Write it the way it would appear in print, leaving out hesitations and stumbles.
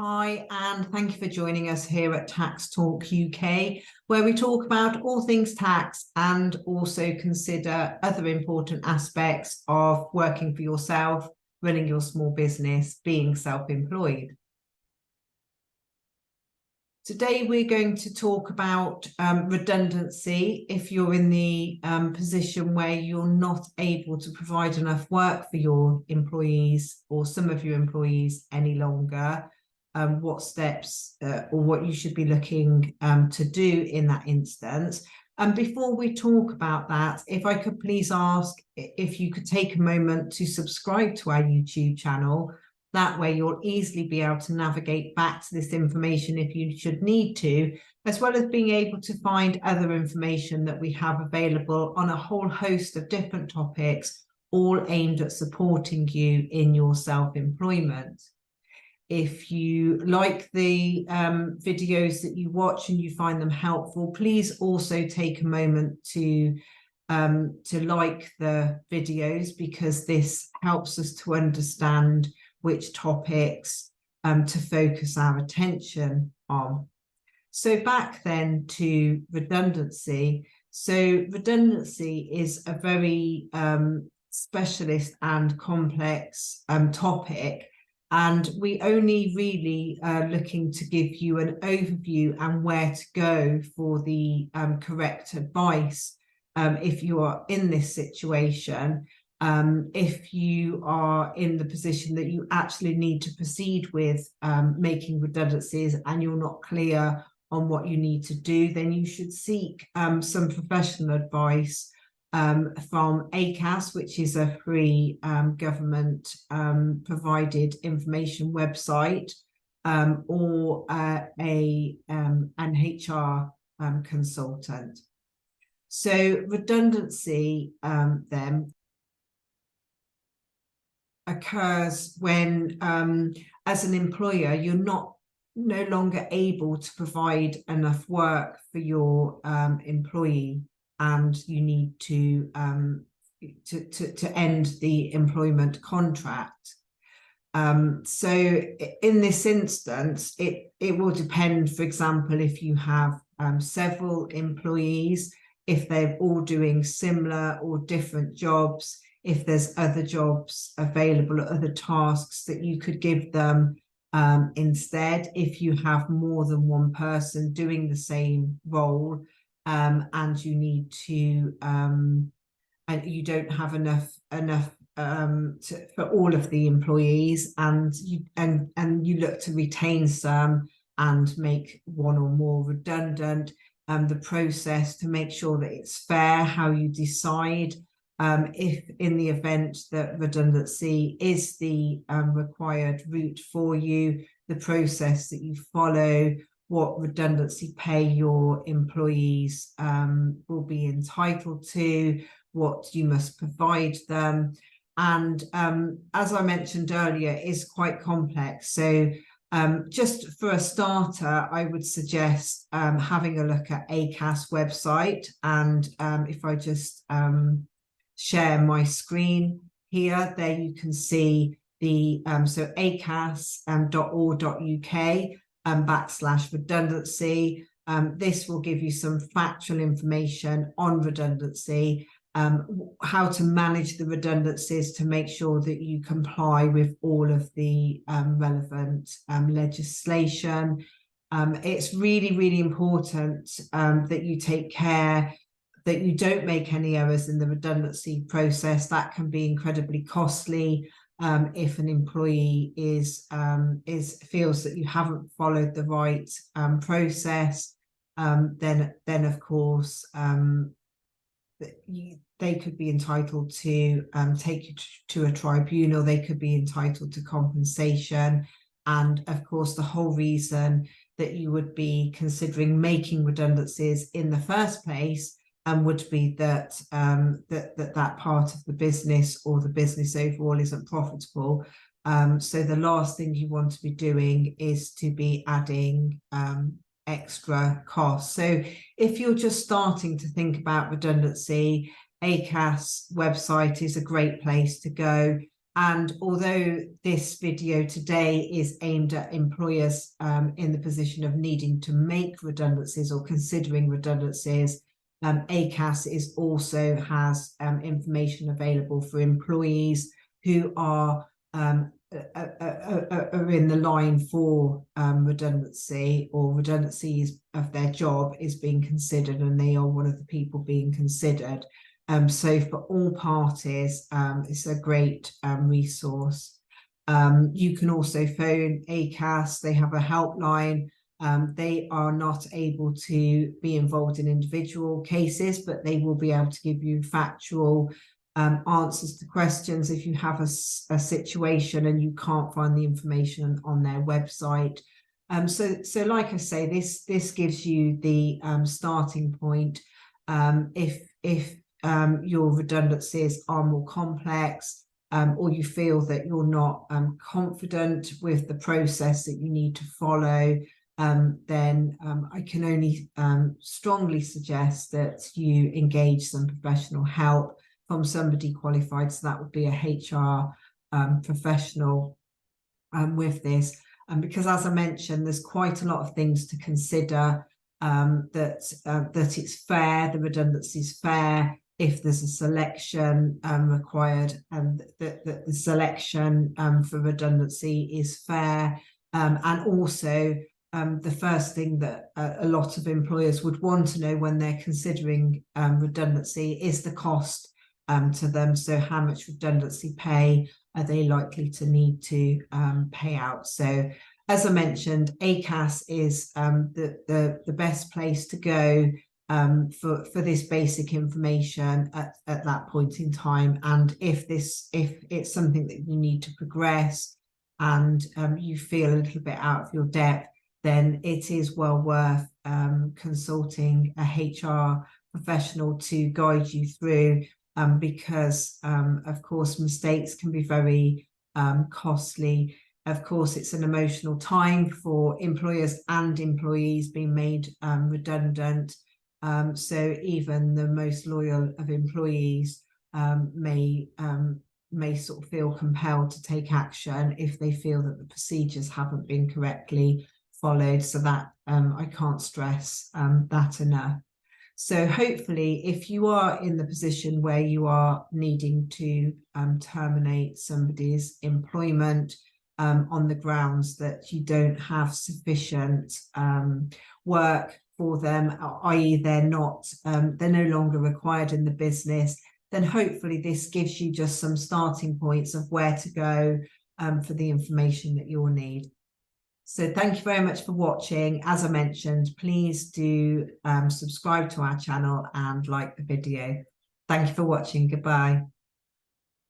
Hi, and thank you for joining us here at Tax Talk UK, where we talk about all things tax and also consider other important aspects of working for yourself, running your small business, being self-employed. Today, we're going to talk about redundancy if you're in the position where you're not able to provide enough work for your employees or some of your employees any longer. What steps or what you should be looking to do in that instance. And before we talk about that, if I could please ask if you could take a moment to subscribe to our YouTube channel. That way you'll easily be able to navigate back to this information if you should need to, as well as being able to find other information that we have available on a whole host of different topics, all aimed at supporting you in your self-employment. If you like the videos that you watch and you find them helpful, please also take a moment to like the videos, because this helps us to understand which topics to focus our attention on. So back then to redundancy. So redundancy is a very specialist and complex topic. And we only really looking to give you an overview and where to go for the correct advice if you are in this situation. If you are in the position that you actually need to proceed with making redundancies and you're not clear on what you need to do, then you should seek some professional advice from ACAS, which is a free government provided information website, or an HR consultant. So redundancy then occurs when, as an employer, you're no longer able to provide enough work for your employee, and you need to end the employment contract. So in this instance, it will depend, for example, if you have several employees, if they're all doing similar or different jobs, if there's other jobs available or other tasks that you could give them instead, if you have more than one person doing the same role, and you need to and you don't have enough for all of the employees, and you look to retain some and make one or more redundant. The process to make sure that it's fair, how you decide if in the event that redundancy is the required route for you, the process that you follow, what redundancy pay your employees will be entitled to, what you must provide them. And as I mentioned earlier, is quite complex. So just for a starter, I would suggest having a look at ACAS website. And if I just share my screen here, there you can see the so acas.org.uk /redundancy. This will give you some factual information on redundancy, how to manage the redundancies to make sure that you comply with all of the relevant legislation. It's really, really important that you take care that you don't make any errors in the redundancy process. That can be incredibly costly if an employee feels that you haven't followed the right process. Then of course they could be entitled to take you to a tribunal. They could be entitled to compensation, and of course the whole reason that you would be considering making redundancies in the first place would be that that part of the business or the business overall isn't profitable. So the last thing you want to be doing is to be adding extra costs. So if you're just starting to think about redundancy, ACAS website is a great place to go. And although this video today is aimed at employers in the position of needing to make redundancies or considering redundancies, ACAS also has information available for employees who are in the line for redundancy, or redundancies of their job is being considered, and they are one of the people being considered. So for all parties, it's a great resource. You can also phone ACAS. They have a helpline. They are not able to be involved in individual cases, but they will be able to give you factual answers to questions if you have a situation and you can't find the information on their website. So like I say, this gives you the starting point. If your redundancies are more complex, or you feel that you're not confident with the process that you need to follow, then I can only strongly suggest that you engage some professional help from somebody qualified. So that would be a HR professional with this. Because as I mentioned, there's quite a lot of things to consider, that it's fair, the redundancy is fair, if there's a selection required, and that the selection for redundancy is fair. And also the first thing that a lot of employers would want to know when they're considering redundancy is the cost to them. So how much redundancy pay are they likely to need to pay out? So as I mentioned, ACAS is the best place to go for this basic information at that point in time. And if it's something that you need to progress and you feel a little bit out of your depth, then it is well worth consulting a HR professional to guide you through, because of course mistakes can be very costly. Of course, it's an emotional time for employers and employees being made redundant. So even the most loyal of employees may sort of feel compelled to take action if they feel that the procedures haven't been correctly followed. So that I can't stress that enough. So hopefully, if you are in the position where you are needing to terminate somebody's employment on the grounds that you don't have sufficient work for them, i.e. they're no longer required in the business, then hopefully this gives you just some starting points of where to go for the information that you'll need. So thank you very much for watching. As I mentioned, please do subscribe to our channel and like the video. Thank you for watching. Goodbye.